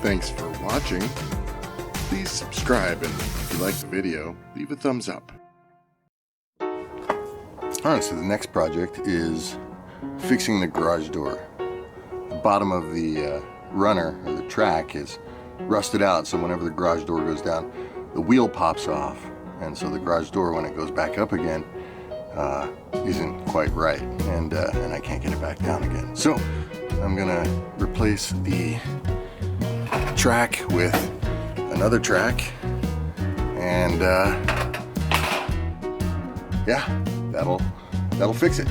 Thanks for watching. Please subscribe, and if you like the video, leave a thumbs up. Alright, so the next project is fixing the garage door. The bottom of the runner, or the track, is rusted out, so whenever the garage door goes down, the wheel pops off, and so the garage door, when it goes back up again, isn't quite right, and I can't get it back down again. So I'm gonna replace the track with another track, and yeah, that'll fix it.